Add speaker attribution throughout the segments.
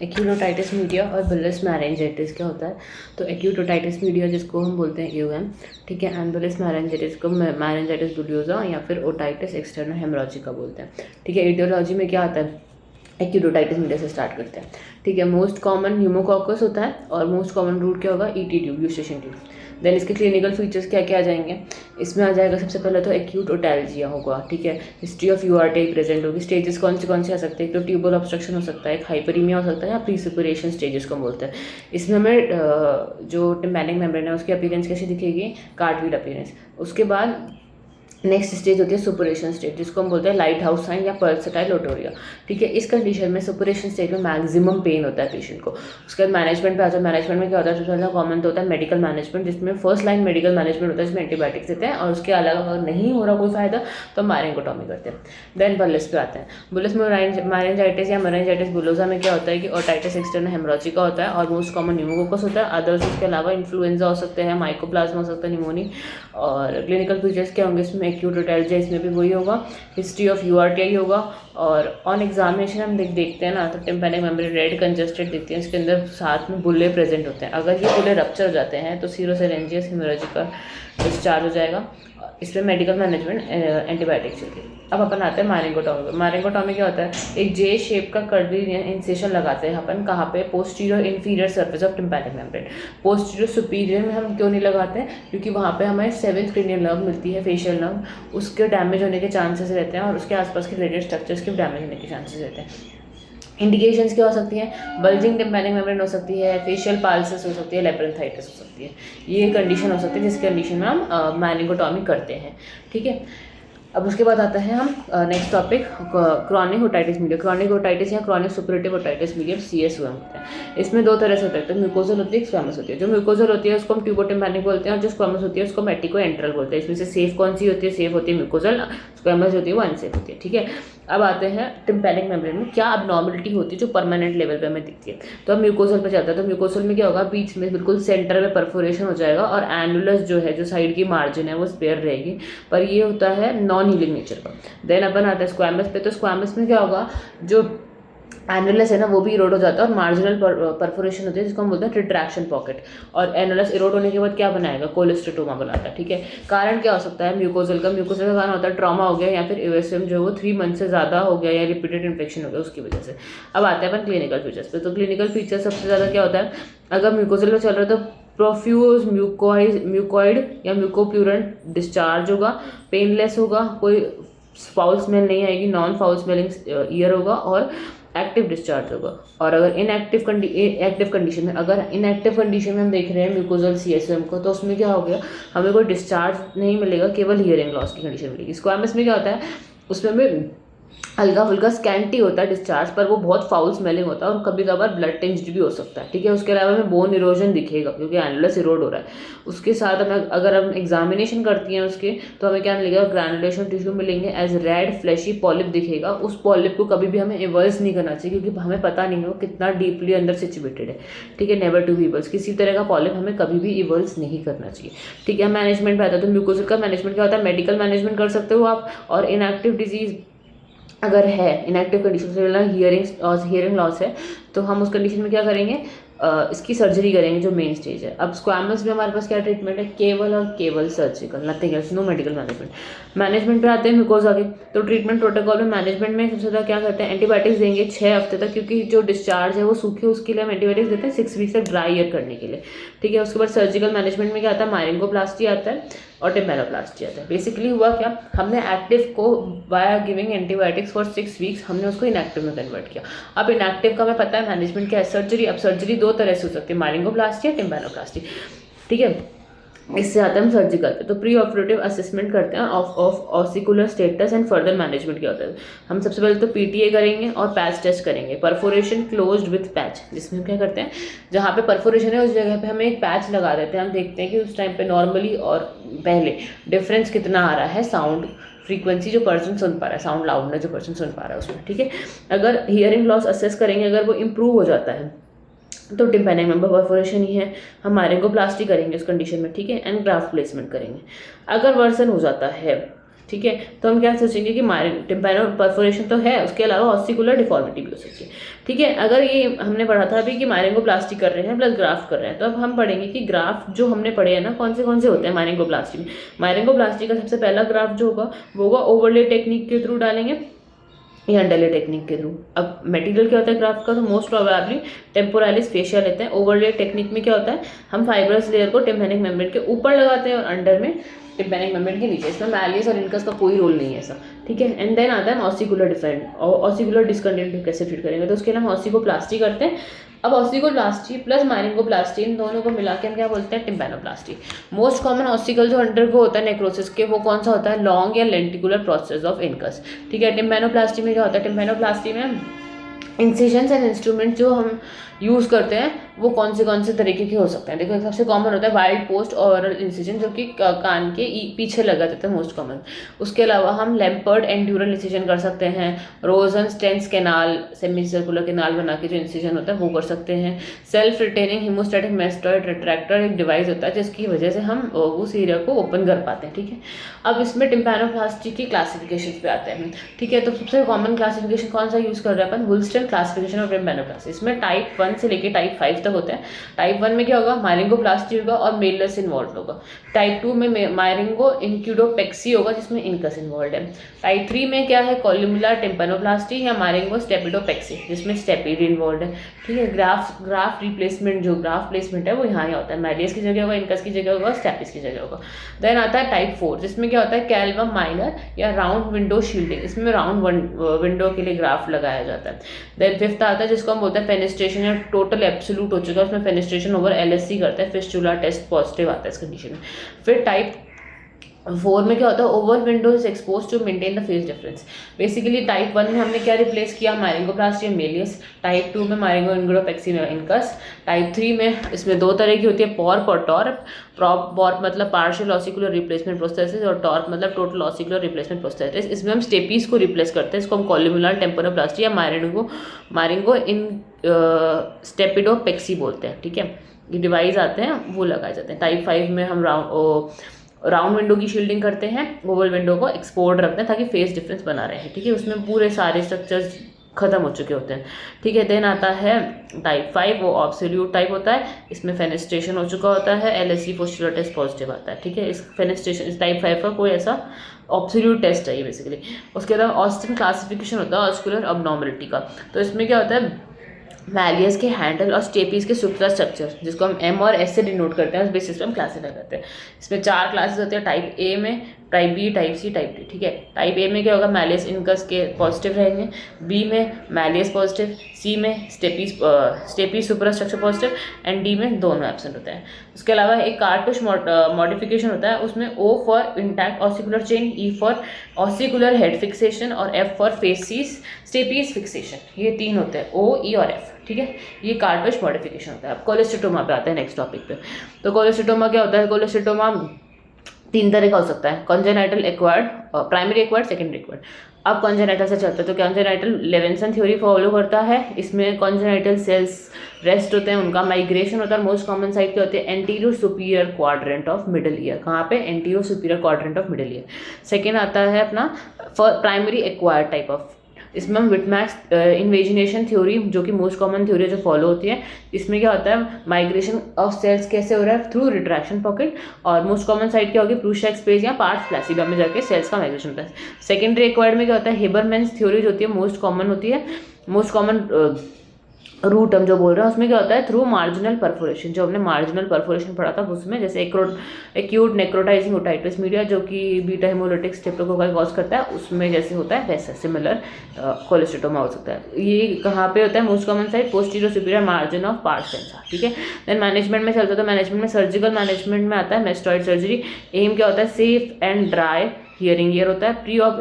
Speaker 1: Acute otitis media और bullish मैरिंजाइटिस क्या होता है। तो एक्यूट ओटाइटिस मीडिया जिसको हम बोलते हैं AOM, ठीक है, एंड बुलिस मैरिंजाइटिस को मैरिंजाइटिस बुलियोसा या फिर ओटाइटिस एक्सटर्नल हेमोरेजिका बोलते हैं। ठीक है, एटियोलॉजी में क्या आता है, एक्यूट ओटाइटिस मीडिया से स्टार्ट करते हैं। ठीक है, मोस्ट कॉमन न्यूमोकॉकस होता है और मोस्ट कॉमन रूट क्या होगा, ET tube, Eustachian tube. Then इसके क्लिनिकल फीचर्स क्या क्या आ जाएंगे, इसमें आ जाएगा सबसे पहले तो एक्यूट ओटैल्जिया होगा। ठीक है, हिस्ट्री ऑफ URTI प्रेजेंट होगी। स्टेजेस कौन से आ सकते हैं, तो ट्यूबल ऑब्स्ट्रक्शन हो सकता है, एक हाइपरीमिया हो सकता है, या प्रीसुपरेशन स्टेजेस को बोलते हैं। इसमें हमें जो टिम्पैनिक मेम्ब्रेन है उसकी अपीयरेंस कैसी दिखेगी, कार्टवील अपीयरेंस। उसके बाद नेक्स्ट स्टेज होती है सुपरेशन स्टेज, जिसको हम बोलते हैं लाइट हाउस साइन या पल्सेटाइल ओटोरिया। ठीक है, इस कंडीशन में सुपरेशन स्टेज में मैक्सिमम पेन होता है पेशेंट को। उसके बाद मैनेजमेंट पे आ जाओ। मैनेजमेंट में क्या होता है, सबसे पहले कॉमन तो होता है मेडिकल मैनेजमेंट, जिसमें फर्स्ट लाइन मेडिकल मैनेजमेंट होता है, जिसमें एंटीबायोटिक्स देते हैं, और उसके अलावा अगर नहीं हो रहा कोई फायदा तो मैरिंगोटॉमी करते हैं। देन बुलिस पे आते हैं। बुलिस में मैरिंजाइटिस या मैरिंजाइटिस बुलोसा में क्या होता है कि ओटाइटिस एक्सटर्नल हेमोरेजिका होता है और मोस्ट कॉमन न्यूमोकोकस होता है। अदर्स उसके अलावा इन्फ्लुएंजा हो सकते हैं, माइकोप्लाज्मा हो सकता है, निमोनिया। और क्लिनिकल फीचर्स क्या होंगे इसमें, एक्यूट ओटैल्जिया, इसमें भी वही होगा, हिस्ट्री ऑफ URTI होगा। और ऑन एग्जामिनेशन हम देखते हैं ना, तो टिम्पैनिक मेम्ब्रेन रेड कंजस्टेड दिखती है, इसके अंदर साथ में बुल्ले प्रेजेंट होते हैं। अगर ये बुल्ले रप्चर हो जाते हैं तो सीरोसेरेंजियस हेमोरेजिका डिस्चार्ज हो जाएगा। इसमें मेडिकल मैनेजमेंट एंटीबायोटिक चलती है। अब अपन आते हैं मैरिंगोटॉमी। मैरिंगोटॉमी क्या होता है, एक J शेप का कर्वी इंसेशन लगाते हैं अपन, कहाँ पे, posterior inferior surface of tympanic membrane. Posterior superior में हम क्यों नहीं लगाते हैं, क्योंकि वहाँ पे हमें 7th क्रेनियल नर्व मिलती है, फेशियल नर्व, उसके डैमेज होने के चांसेस रहते हैं और उसके आसपास के रेडियल स्ट्रक्चर्स के डैमेज होने के चांसेस रहते हैं। इंडिकेशंस क्या हो सकती हैं, बल्जिंग टिम्पैनिक मेम्ब्रेन हो सकती है, फेशियल पाल्सिस हो सकती है, लेब्रिंथाइटिस हो सकती है। ये कंडीशन हो सकती है जिस कंडीशन में हम मैरिंगोटॉमी करते हैं। ठीक है, अब उसके बाद आता है हम next topic, chronic otitis media. Chronic otitis या chronic suppurative otitis media CSOM होता है। इसमें दो तरह से होता है, तो म्यूकोजल होती है, स्क्वैमस होती है। जो म्यूकोजल होती है उसको हम ट्यूबोटिम्पैनिक बोलते हैं, और जो स्क्वैमस होती है उसको मेटिको एंट्रल बोलते हैं। इसमें से सेफ कौन सी होती है, सेफ होती है म्यूकोजल, स्क्वैमस होती है वो अनसेफ होती है। ठीक है, अब आते हैं टिम्पैनिक मेम्ब्रेन में क्या अबनॉर्मलिटी होती है जो परमानेंट लेवल पे हमें दिखती है। तो अब म्यूकोजल पे चलता है। तो म्यूकोजल में क्या होगा, बीच में बिल्कुल सेंटर में परफोरेशन हो जाएगा और एनुलस जो है, जो साइड की मार्जिन है वो स्पेयर रहेगी, पर ये होता है नॉन हीलिंग नेचर का। देन अपन आता है स्क्वैमस पे। तो स्क्वैमस में क्या होगा, जो एनुलस है ना वो भी इरोड हो जाता है और मार्जिनल परफोरेशन होती है, जिसको हम बोलते हैं रिट्रैक्शन पॉकेट। और एनुलस इरोड होने के बाद क्या बनाएगा, कोलेस्टेटोमा बनाता है। ठीक है, कारण क्या हो सकता है म्यूकोजल का, म्यूकोजल का कारण होता है ट्रॉमा हो गया या फिर AOSM जो है वो 3 मंथ से ज़्यादा हो गया या रिपीटेड इन्फेक्शन हो गया उसकी वजह से। अब आते हैं अपन क्लिनिकल फीचर्स पे। तो क्लिनिकल फीचर सबसे ज़्यादा क्या होता है, अगर म्यूकोजल में चल रहा है तो प्रोफ्यूज म्यूकॉइड या म्यूकोप्यूरेंट डिस्चार्ज होगा, पेनलेस होगा, कोई फाउल स्मेल नहीं आएगी, नॉन फाउल स्मेलिंग ईयर होगा, और एक्टिव डिस्चार्ज होगा। और अगर एक्टिव कंडीशन में, अगर इनएक्टिव कंडीशन में हम देख रहे हैं म्यूकोजल CSOM को, तो उसमें क्या हो गया, हमें कोई डिस्चार्ज नहीं मिलेगा, केवल हियरिंग लॉस की कंडीशन मिलेगी। स्क्वैमस में क्या होता है, उसमें भी हल्का फुल्का स्कैंटी होता है डिस्चार्ज, पर वो बहुत फाउल स्मेलिंग होता है और कभी कभार ब्लड टिंज्ड भी हो सकता है। ठीक है, उसके अलावा हमें बोन इरोजन दिखेगा क्योंकि एनुलस इरोड हो रहा है। उसके साथ हमें अगर हम एग्जामिनेशन करती हैं उसके, तो हमें क्या मिलेगा, ग्रैनुलेशन टिश्यू मिलेंगे, एज रेड फ्लैशी पॉलिप दिखेगा। उस पॉलिप को कभी भी हमें इवर्स नहीं करना चाहिए, क्योंकि हमें पता नहीं हो कितना डीपली अंदर सिचुएटेड है। ठीक है, नेवर टू बी इवर्स, किसी तरह का पॉलिप हमें कभी भी इवर्स नहीं करना चाहिए। ठीक है, मैनेजमेंट पे आता है। तो म्यूकोजल का मैनेजमेंट क्या होता है, मेडिकल मैनेजमेंट कर सकते हो आप, और इनएक्टिव डिजीज अगर है, इनएक्टिव कंडीशन से हियरिंग लॉस है, तो हम उस कंडीशन में क्या करेंगे, इसकी सर्जरी करेंगे जो मेन स्टेज है। अब स्क्वैमस में हमारे पास क्या ट्रीटमेंट है, केवल और केवल surgical, nothing else, no medical management पे आते हैं म्यूकोजा के। तो ट्रीटमेंट प्रोटोकॉल में मैनेजमेंट में सबसे ज़्यादा क्या करते हैं, एंटीबायोटिक्स देंगे 6 हफ्ते तक, क्योंकि जो डिस्चार्ज है वो सूखे, उसके लिए हम एंटीबायोटिक्स देते हैं 6 वीक तक ड्राई ईयर करने के लिए। ठीक है, उसके बाद सर्जिकल मैनेजमेंट में क्या आता है, मायरिंगोप्लास्टी आता है और टिम्पैनोप्लास्टी आता है। बेसिकली हुआ क्या, हमने एक्टिव को by giving antibiotics for 6 weeks हमने उसको इनएक्टिव में कन्वर्ट किया। अब इनएक्टिव का हमें पता है मैनेजमेंट क्या है, सर्जरी। अब सर्जरी 2 तरह से हो सकती है, मायरिंगोप्लास्टी या टिम्पैनोप्लास्टी। ठीक है, इससे आते हैं हम सर्जिकल पे। तो प्री ऑपरेटिव असेसमेंट करते हैं of ossicular status and further management क्या होता है। हम सबसे पहले तो PTA करेंगे और पैच टेस्ट करेंगे, परफोरेशन क्लोज्ड विथ पैच, जिसमें हम क्या करते हैं, जहाँ पे परफोरेशन है उस जगह पे हमें एक पैच लगा देते हैं। हम देखते हैं कि उस टाइम पे नॉर्मली और पहले डिफरेंस कितना आ रहा है, साउंड फ्रीक्वेंसी जो पर्सन सुन पा रहा है, साउंड लाउडनेस जो पर्सन सुन पा रहा है उसमें। ठीक है, अगर हियरिंग लॉस असेस करेंगे, अगर वो इम्प्रूव हो जाता है तो टिम्पैनिक मेम्ब्रेन परफोरेशन ही है, हम मायरिंगोप्लास्टी करेंगे उस कंडीशन में। ठीक है, एंड ग्राफ्ट प्लेसमेंट करेंगे। अगर वर्सन हो जाता है ठीक है। तो हम क्या सोचेंगे कि टिम्पैनो परफोरेशन तो है, उसके अलावा ऑसिकुलर डिफॉर्मिटी भी हो सकती है, ठीक है। अगर ये हमने पढ़ा था अभी कि मायरिंगोप्लास्टी कर रहे हैं प्लस ग्राफ्ट कर रहे हैं, तो अब हम पढ़ेंगे कि ग्राफ्ट जो हमने पढ़े हैं ना कौन से होते हैं मायरिंगोप्लास्टी में। मायरिंगोप्लास्टी का सबसे पहला ग्राफ्ट जो होगा वो होगा ओवरले टेक्निक के थ्रू डालेंगे या अंडरले टेक्निक के थ्रू। अब मटेरियल क्या होता है ग्राफ्ट का, तो मोस्ट प्रोबेबली टेम्पोरालिस फेशिया लेते हैं। ओवरले टेक्निक में क्या होता है, हम फाइब्रस लेयर को टिम्पैनिक मेम्ब्रेन के ऊपर लगाते हैं और अंडर में टिम्पैनिक मेम्ब्रेन के नीचे। इसमें मैलियस और इनकस का कोई रोल नहीं है ऐसा, ठीक है। एंड देन आता है ऑसिकुलर डिफरेंट और ऑसिकुलर डिसकंटिन्यूटी कैसे ट्रीट करेंगे, तो उसके लिए हम ऑसिकोप्लास्टी करते हैं। अब ऑसिकोप्लास्टी प्लस मायरिंगोप्लास्टी इन दोनों को मिला के हम क्या बोलते हैं, टिम्पैनोप्लास्टी। मोस्ट कॉमन ऑसिकल जो अंडरगो होता है नेक्रोसिस के, वो कौन सा होता है, लॉन्ग या लेंटिकुलर प्रोसेस ऑफ इनकस, ठीक है। टिम्पैनोप्लास्टी में क्या होता है, टिम्पैनोप्लास्टी में इंसिजन्स एंड इंस्ट्रूमेंट जो हम यूज़ करते हैं वो कौन से तरीके के हो सकते हैं। देखो सबसे कॉमन होता है वाइल्ड पोस्ट और इंसिजन, जो कि कान के पीछे लगा देते हैं मोस्ट कॉमन। उसके अलावा हम लैम्पर्ड एंड्यूरल इंसिजन कर सकते हैं, रोजनस्टेंस कैनाल सेमी सर्कुलर कैनाल बना के जो इंसिजन होता है वो कर सकते हैं। सेल्फ रिटेनिंग हिमोस्टैटिक मेस्टॉइड रिट्रैक्टर एक डिवाइस होता है जिसकी वजह से हम उस एरिया को ओपन कर पाते हैं, ठीक है। अब इसमें टिम्पैनोप्लास्टी की क्लासिफिकेशन पे आते हैं, ठीक है। तो सबसे कॉमन क्लासिफिकेशन कौन सा यूज़ कर रहे हैं अपन, वुल्स्टन क्लासिफिकेशन ऑफ टिम्पैनोप्लास्टी। इसमें टाइप 1 से लेके टाइप 5 तक होते हैं। टाइप 1 में क्या होगा, मायरिंगोप्लास्टी होगा और मेलस इन्वॉल्व होगा। टाइप 2 में मायरिंगो इंक्यूडोपेक्सी होगा जिसमें इनकस इन्वॉल्व है। टाइप 3 में क्या है, कॉल्यूमुलर टिम्पैनोप्लास्टी या मायरिंगो स्टेपिडोपेक्सी जिसमें स्टेपिड इन्वॉल्व है, ठीक है। ग्राफ रिप्लेसमेंट जो ग्राफ प्लेसमेंट है वो यहाँ ही होता है, मैलियस की जगह होगा, इनकस की जगह होगा, स्टेपिस की जगह होगा। देन आता है टाइप 4 जिसमें क्या होता है, कैल्वम माइनर या राउंड विंडो शील्डिंग, इसमें राउंड विंडो के लिए ग्राफ लगाया जाता है। देन 5th आता है जिसको हम बोलते हैं फेनेस्ट्रेशन या टोटल एब्सोल्यूट हो चुका है, उसमें फेनेस्ट्रेशन ओवर LSC करता है, फिस्टुला टेस्ट पॉजिटिव आता है इस कंडीशन में। फिर टाइप 4 में क्या होता है, oval window is expose to maintain the phase difference. Basically type 1 में हमने क्या रिप्लेस किया, मायरिंगोप्लास्टी और मेलियस। टाइप 2 में मायरिंगो इंक्यूडोपेक्सी में इनकस। टाइप 3 में इसमें दो तरह की होती है, पॉर्प और टॉर्प। पॉर्प मतलब पार्शियल ऑसिकुलर रिप्लेसमेंट प्रोस्थेसिस और टॉर्प मतलब टोटल ऑसिकुलर रिप्लेसमेंट प्रोस्थेसिस। इसमें हम स्टेपीज को रिप्लेस करते हैं, इसको हम कॉल्यूमुलर टिम्पैनोप्लास्टी या मायरिंगो इन स्टेपिडोपेक्सी बोलते हैं, ठीक है। ये डिवाइस आते हैं वो लगाए जाते हैं। टाइप 5 में हम राउंड विंडो की शील्डिंग करते हैं, ओवल विंडो को एक्सपोर्ट रखते हैं ताकि फेस डिफरेंस बना रहे हैं, ठीक है। उसमें पूरे सारे स्ट्रक्चर्स खत्म हो चुके होते हैं, ठीक है। देन आता है टाइप 5, वो ऑब्सोल्यूट टाइप होता है, इसमें फेनेस्ट्रेशन हो चुका होता है, LSC फिस्टुला टेस्ट पॉजिटिव आता है, ठीक है। इस फेनेस्ट्रेशन इस टाइप 5 का कोई ऐसा ऑब्सोल्यूट टेस्ट चाहिए बेसिकली। उसके अलावा ऑस्टिन क्लासिफिकेशन होता है ऑस्कुलर अबनॉर्मलिटी का, तो इसमें क्या होता है, मैलियस के हैंडल और स्टेपीज के सुप्रा स्ट्रक्चर जिसको हम M और S से डिनोट करते हैं, उस बेसिस पे हम क्लासीफाई करते हैं। इसमें 4 क्लासेस होते हैं, टाइप A में, type B, type C, type D, ठीक है। टाइप A में क्या होगा, मैलियस इनकस के पॉजिटिव रहेंगे, B में मैलियस पॉजिटिव, C में stapes suprastructure positive and D में दोनों एब्सेंट होते हैं। उसके अलावा एक कार्टूश मॉडिफिकेशन होता है, उसमें O for intact ossicular chain, E for ossicular head fixation और F for faces stapes fixation. ये 3 होते हैं, O, E और F, ठीक है। ये कार्टूश मॉडिफिकेशन होता है। अब कोलेस्टेटोमा पे आते हैं नेक्स्ट टॉपिक पे। तो कोलेस्टेटोमा क्या होता है, कोलेस्टेटोमा 3 तरह का हो सकता है, congenital acquired, primary acquired, secondary acquired. अब कॉन्जेनाइटल से चलते हैं, तो कॉन्जेनाइटल लेवेंसन थ्योरी फॉलो करता है। इसमें कॉन्जेनाइटल सेल्स रेस्ट होते हैं, उनका माइग्रेशन होता है। मोस्ट कॉमन साइट क्या होती है, anterior superior quadrant of middle ear. कहाँ पे, anterior superior quadrant of middle ear. Second आता है अपना प्राइमरी एक्वायर्ड टाइप ऑफ, इसमें हम विटमैक्स इन्वेजिनेशन थ्योरी जो कि मोस्ट कॉमन थ्योरी जो फॉलो होती है, इसमें क्या होता है, माइग्रेशन ऑफ सेल्स कैसे हो रहा है, थ्रू रिट्रैक्शन पॉकेट। और मोस्ट कॉमन साइट क्या होगी, प्रूशिया स्पेस या पार्ट्स फ्लैसिडा में जाके सेल्स का माइग्रेशन होता है। सेकेंडरी एक्वायर्ड में क्या होता है, हेबरमैन्स थ्योरी जो होती है मोस्ट कॉमन होती है, मोस्ट कॉमन रूट हम जो बोल रहे हैं उसमें क्या होता है, थ्रू मार्जिनल परफोरेशन। जो हमने मार्जिनल परफोरेशन पढ़ा था उसमें, जैसे एक्यूट नेक्रोटाइजिंग ओटाइटिस मीडिया जो कि बीटा हेमोलिटिक स्ट्रेप्टोकोकाई कॉज करता है, उसमें जैसे होता है वैसा सिमिलर कोलेस्टेटोमा हो सकता है। ये कहाँ पे होता है, most common site posterior superior margin of pars tensa, ठीक है। देन मैनेजमेंट में चलता है, तो मैनेजमेंट में सर्जिकल मैनेजमेंट में आता है मेस्टॉइड सर्जरी। एम क्या होता है, safe and dry hearing year होता है। प्री ऑफ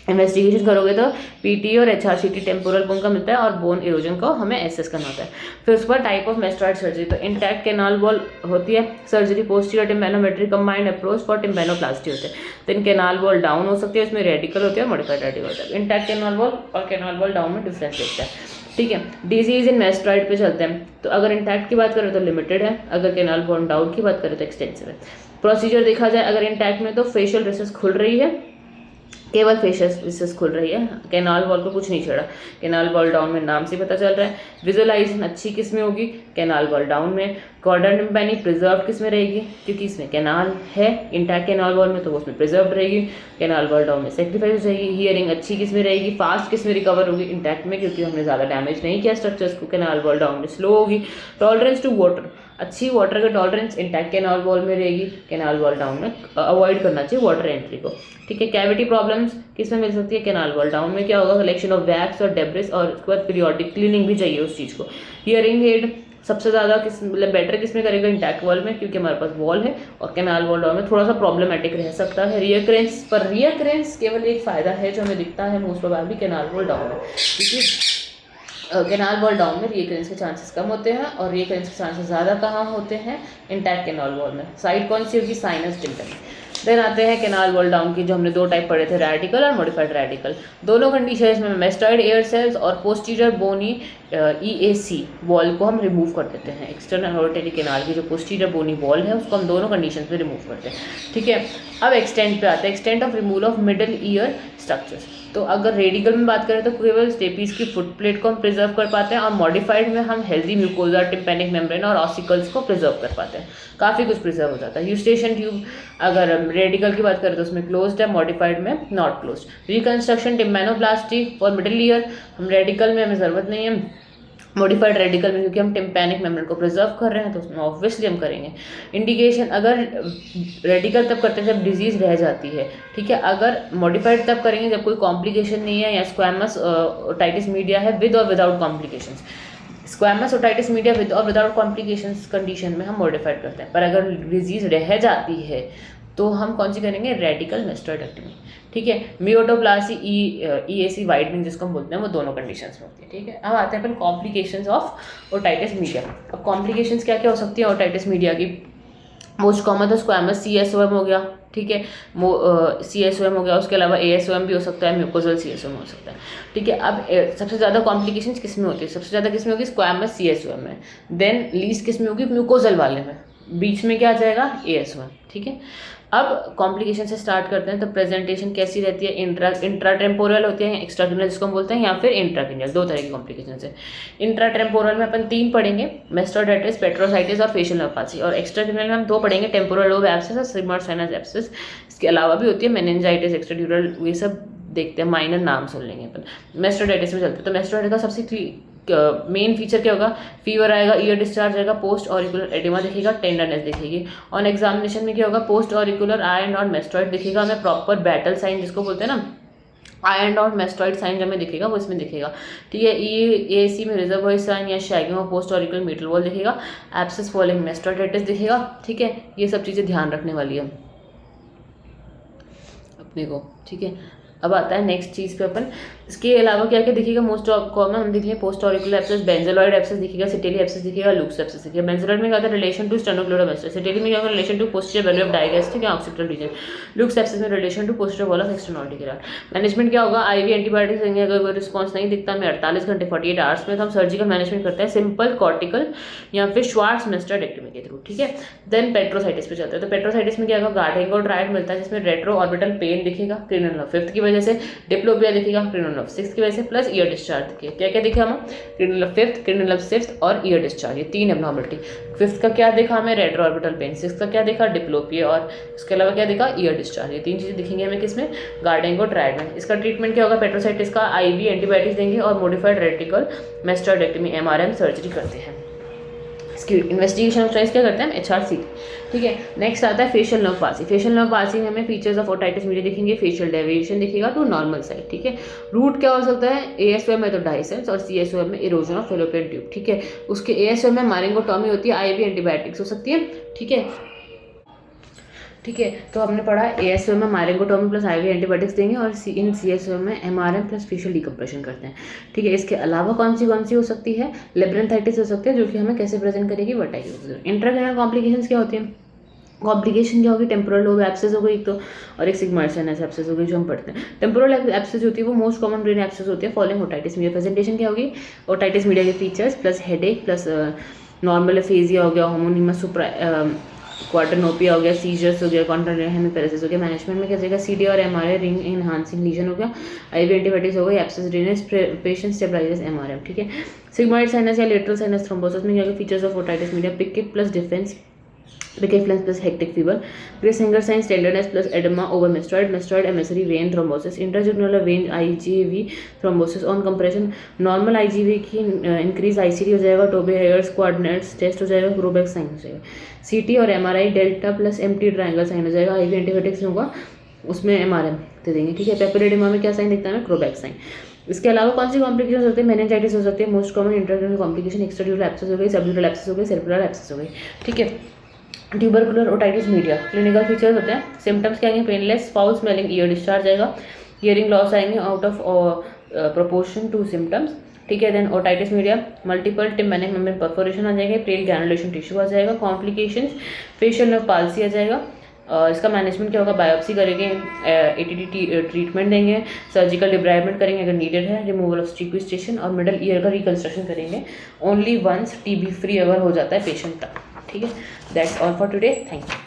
Speaker 1: इन्वेस्टिगेशन करोगे तो PT और HRCT टेम्पोरल बोन का मिलता है और बोन इरोजन को हमें एसेस करना होता है। फिर उसके बाद टाइप ऑफ मेस्टॉइड सर्जरी, तो इंटैक्ट कैनाल वॉल होती है surgery, posterior tympanometry combined approach for टिम्पैनोप्लास्टी होते हैं। देन कैनाल वॉल डाउन हो सकती है, उसमें रेडिकल होती है और मॉडिफाइड रेडिकल होता है। इंटैक्ट कैनाल वॉल और कैनाल वॉल डाउन में डिफरेंस देखता है, ठीक है। डिजीज इन मेस्टॉइड पे चलते हैं, तो अगर इंटैक्ट की बात करें तो लिमिटेड है, अगर कैनाल वॉल डाउन की बात करें तो एक्सटेंसिव है। प्रोसीजर देखा जाए अगर इंटैक्ट में तो फेशियल रिसेस खुल रही है, केवल फेशियल रिसेस खुल रही है, कैनाल वॉल को कुछ नहीं छेड़ा। कैनाल वॉल डाउन में नाम से पता चल रहा है। विजुअलाइजेशन अच्छी किस में होगी, कैनाल वॉल डाउन में। कॉर्डन टिम्पैनी प्रिजर्व किस में रहेगी, क्योंकि इसमें कैनाल है इंटैक्ट कैनाल वॉल में, तो वो उसमें प्रिजर्व रहेगी। कैनाल वॉल डाउन में सेक्रीफाइस हो जाएगी। हियरिंग अच्छी किस में रहेगी, फास्ट किस में रिकवर होगी, इंटैक्ट में, क्योंकि हमने ज़्यादा डैमेज नहीं किया स्ट्रक्चर्स को। कैनाल वॉल डाउन में स्लो होगी। टॉलरेंस टू वाटर, अच्छी वाटर का टॉलरेंस इंटैक्ट कैनाल वॉल में रहेगी। कैनाल वॉल डाउन में अवॉइड करना चाहिए वाटर एंट्री को, ठीक है। कैविटी प्रॉब्लम्स किस में मिल सकती है, कैनाल वॉल डाउन में। क्या होगा, कलेक्शन ऑफ वैक्स और डेब्रिस, और उसके बाद पीरियोडिक क्लीनिंग भी चाहिए उस चीज़ को। हियरिंग एड सबसे ज़्यादा किस मतलब बेटर किस में करेगा, इंटैक्ट वॉल में, क्योंकि हमारे पास वॉल है। और कैनाल वॉल डाउन में थोड़ा सा प्रॉब्लमेटिक रह सकता है। रियकरेंस पर रियकरेंस केवल एक फ़ायदा है जो हमें दिखता है most probably canal wall down में, क्योंकि कैनाल वॉल डाउन में रियकरेंस के चांसेस कम होते हैं और रियकरेंस के चांसेस ज़्यादा कहाँ होते हैं, इंटैक्ट कैनाल वॉल में। साइड कौन सी होगी, साइनस टिम्पैनी। देन आते हैं कैनाल वॉल डाउन की, जो हमने दो टाइप पढ़े थे, रेडिकल और मॉडिफाइड रेडिकल। दोनों कंडीशन में मेस्टॉइड एयर सेल्स और पोस्टीरियर बोनी EAC वॉल को हम रिमूव कर देते हैं। एक्सटर्नल ऑडिटरी कैनाल की जो पोस्टीरियर बोनी वॉल है उसको हम दोनों कंडीशन में रिमूव करते हैं, ठीक है। अब एक्सटेंट पे आते हैं, extent of removal of middle ear structures. तो अगर रेडिकल में बात करें तो केवल स्टेपीज की फुट प्लेट को हम प्रिजर्व कर पाते हैं, और मॉडिफाइड में हम हेल्दी म्यूकोजा, टिम्पैनिक मेम्ब्रेन और ऑसिकल्स को प्रिजर्व कर पाते हैं। काफ़ी कुछ प्रिजर्व हो जाता है। यूस्टेशन ट्यूब अगर रेडिकल की बात करें तो उसमें क्लोज्ड है, मॉडिफाइड में not closed. Reconstruction टिम्पैनोप्लास्टी for middle ear, हम रेडिकल में हमें ज़रूरत नहीं है, मॉडिफाइड रेडिकल में क्योंकि हम टिम्पैनिक मेम्ब्रेन को प्रिजर्व कर रहे हैं तो उसमें ऑब्वियसली हम करेंगे। इंडिकेशन अगर रेडिकल तब करते हैं जब डिजीज़ रह जाती है, ठीक है। अगर मॉडिफाइड तब करेंगे जब कोई कॉम्प्लिकेशन नहीं है या स्क्वैमस ओटाइटिस मीडिया है विद और without complications. Squamous otitis media with और विदाउट कॉम्प्लिकेशंस कंडीशन में हम मॉडिफाइड करते हैं, पर अगर डिजीज़ रह जाती है तो हम कौन सी करेंगे, रेडिकल मेस्टोइडेक्टमी, ठीक है। मियोटोप्लासी EAC वाइडनिंग जिसको हम बोलते हैं, वो दोनों कंडीशंस में होती है, ठीक है। अब आते हैं अपन कॉम्प्लिकेशंस ऑफ ओटाइटिस मीडिया। अब कॉम्प्लिकेशंस क्या क्या हो सकती है ओटाइटिस मीडिया की, मोस्ट कॉमन तो स्क्वैमस CSOM हो गया, ठीक है। CSOM हो गया, उसके अलावा ASOM भी हो सकता है, म्यूकोजल CSOM हो सकता है, ठीक है। अब सबसे ज़्यादा कॉम्प्लिकेशंस किस में होती है, सबसे ज़्यादा किस में होगी, स्क्वैमस CSOM में। देन लीस्ट किस में होगी, म्यूकोजल वाले में। बीच में क्या आ जाएगा, ASOM, ठीक है। अब कॉम्प्लिकेशन से स्टार्ट करते हैं। तो प्रेजेंटेशन कैसी रहती है, इंट्राटेम्पोरल होती है, एक्स्ट्राक्रिनियल जिसको हम बोलते हैं, या फिर इंट्राक्रिनियल। दो तरह की कॉम्प्लिकेशन है। इंट्राटेम्पोरल में अपन 3 पढ़ेंगे, मेस्टोइडाइटिस, पेट्रोसाइटिस और फेशियल नर्वपाथी। और एक्स्ट्राक्रिनियल में हम 2 पढ़ेंगे, टेम्पोरल लोब एब्सेस और सिग्मोइड साइनस एब्सेस। इसके अलावा भी होती है मेनिंजाइटिस, एक्स्ट्राड्यूरल, ये सब देखते हैं, माइनर नाम सुन लेंगे अपन। मेस्टोइडाइटिस में चलते हैं। तो मेस्टोइडाइटिस का सबसे मेन फीचर क्या होगा, फीवर आएगा, ईयर डिस्चार्ज आएगा, पोस्ट ऑरिकुलर एडिमा दिखेगा, टेंडरनेस दिखेगी। ऑन एग्जामिनेशन में क्या होगा, post auricular I and not mastoid दिखेगा हमें, प्रॉपर बैटल साइन जिसको बोलते हैं ना, आई एंड नॉट मेस्टोइड साइन जो हमें दिखेगा वो इसमें दिखेगा, ठीक है। EAC में रिजर्वॉइस साइन या sagging of post auricular meatal wall दिखेगा, एब्सेस फॉलोइंग मेस्टोइडाइटिस दिखेगा, ठीक है। ये सब चीज़ें ध्यान रखने वाली है अपने को, ठीक है। अब आता है नेक्स्ट चीज़ पे अपन, इसके अलावा क्या क्या दिखेगा, मोस्ट कॉमन हम देखेंगे पोस्ट ऑरिकुलर एब्सेस, बेंजोलॉइड एब्सेस दिखेगा, सिटेली एब्सेस दिखेगा, लूक्स एब्सेस दिखेगा। बेंजोलॉइड में क्या होता है, रिलेशन टू स्टेनोक्लेडोमेस्टस, सिटेली में क्या होगा, relation to posterior venue of digastric या ऑक्सीपिटल रीजन, लूक्स एब्सेस में relation to posterior wall of external केरार। मैनेजमेंट क्या होगा, IV एंटीबायोटिक्स देंगे, अगर कोई रिस्पॉन्स नहीं दिखता हमें 48 घंटे 48 आवर्स में, तो हम सर्जिकल मैनेजमेंट करते हैं, सिंपल कॉर्टिकल या फिर श्वार्ट्ज मेस्टोइडेक्टमी के थ्रू, ठीक है। देन पेट्रोसाइटिस पे चलते हैं। तो पेट्रोसाइटिस में क्या होगा, गार्डेंगो ट्रायड मिलता है जिसमें रेट्रो ऑर्बिटल पेन दिखेगा, क्रेनियल नर्व 5th की वजह से, डिप्लोपिया दिखेगा क्रेनियल नर्व 6th की वजह से, प्लस ईयर डिस्चार्ज दिखेगा। क्या क्या दिखा हमें, cranial nerve 5th, cranial nerve 6th और ईयर डिस्चार्ज, ये 3 एब्नॉर्मलिटी। 5th का क्या देखा हमें, रेट्रो ऑर्बिटल पेन, 6th का क्या देखा, डिप्लोपिया, और इसके अलावा क्या देखा, ईयर डिस्चार्ज। ये 3 चीज़ें दिखेंगी हमें किसमें, गार्डेंगो ट्रायड में। इसका ट्रीटमेंट क्या होगा, पेट्रोसाइटिस का IV एंटीबायोटिक्स देंगे और मॉडिफाइड रेडिकल मेस्टोइडेक्टमी MRM सर्जरी करते हैं। इसकी इन्वेस्टिगेशन ऑफ चॉइस क्या करते हैं, HRCT, ठीक है। नेक्स्ट आता है facial nerve Pasi. Facial nerve Pasi में हमें फीचर्स ऑफ ओटाइटिस मीडिया दिखेंगे, फेशियल डेविएशन दिखेगा टू नॉर्मल साइड, ठीक है। रूट क्या हो सकता है, ASOM में तो डाइसेप्स और CSOM में इरोजन ऑफ फेलोपियन ट्यूब, ठीक है। उसके ASOM में मारिंगोटॉमी होती है, IV एंटीबायोटिक्स हो सकती है, ठीक है, ठीक है। तो हमने पढ़ा ASOM में मारिंगोटॉमी प्लस IV एंटीबायोटिक्स देंगे, और इन CSOM में MRM प्लस फेशियल डिकम्प्रेशन करते हैं, ठीक है। इसके अलावा कौन सी हो सकती है, लेब्रेंथाइटिस हो सकती है, जो कि हमें कैसे प्रेजेंट करेगी, वर्टाइटिस। इंट्राक्रेनियल कॉम्प्लिकेशंस क्या होती हैं, कॉम्प्लिकेशन क्या होगी, टेम्पोरल लोब एब्सेस हो गई एक तो, और एक सिग्मोइड साइनस एब्सेस हो गई जो हम पढ़ते हैं। टेम्पोरल एब्सेस होती है वो मोस्ट कॉमन ब्रेन एब्सेस होती है फॉलोइंग ओटाइटिस मीडिया। प्रेजेंटेशन क्या होगी, ओटाइटिस मीडिया के features plus headache plus normal aphasia हो गया, होमोनिमस क्वार्टरनोपिया हो गया, सीजर्स हो गया, कॉन्ट्रैक्टाइल हेमिपेरेसिस हो गया। मैनेजमेंट में क्या जाएगा, CDR MRI ring enhancing lesion हो गया, IV एंटीबायोटिक्स हो गई, abscess drainage, patient stabilisers MRM, ठीक है। सिग्मोइड साइनस या लेटरल साइनस थ्रोम्बोसिस में क्या features of otitis media, picket plus defence, picket fence plus hectic fever, Griesinger signs, tenderness plus oedema over mastoid emissary vein thrombosis, intrajugular vein IJV thrombosis on compression, normal IJV की increase ICD हो जाएगा, टोबे hairs coordinates test हो जाएगा, क्रोबैक sign हो जाएगा, CT और MRI delta plus MT triangle sign हो जाएगा, IV एंटीबायोटिक्स होगा उसमें MRM दे देंगे, ठीक है। पेपिलोडेमा में क्या साइन दिखता है, क्रोबैक साइन। इसके अलावा कौन सी कॉम्प्लिकेशन हो सकते हैं, मेनिंजाइटिस हो सकती है, most common internal complication, extradural abscess हो गई, सबड्यूरल एब्सेस हो गई, सेरेब्रल एब्सेस हो गई, ठीक है। Tubercular otitis media clinical features होते हैं, सिम्टम्स क्या आएंगे, painless, foul smelling ear discharge आएगा, हियरिंग लॉस आएंगे out of proportion to symptoms, ठीक है। Then otitis media multiple tympanic membrane perforation आ जाएगा, पेल ग्रैनुलेशन टिश्यू आ जाएगा, कॉम्प्लिकेशंस फेशियल नर्व पाल्सी आ जाएगा। इसका मैनेजमेंट क्या होगा, बायोप्सी करेंगे, ATD ट्रीटमेंट देंगे, सर्जिकल डिब्राइवमेंट करेंगे अगर नीडेड है, रिमूवल ऑफ सीक्वेस्ट्रेशन और मिडल ईयर का रिकंस्ट्रक्शन करेंगे ओनली वंस TB फ्री अगर हो जाता है पेशेंट का, ठीक है। That's all for today, thank you.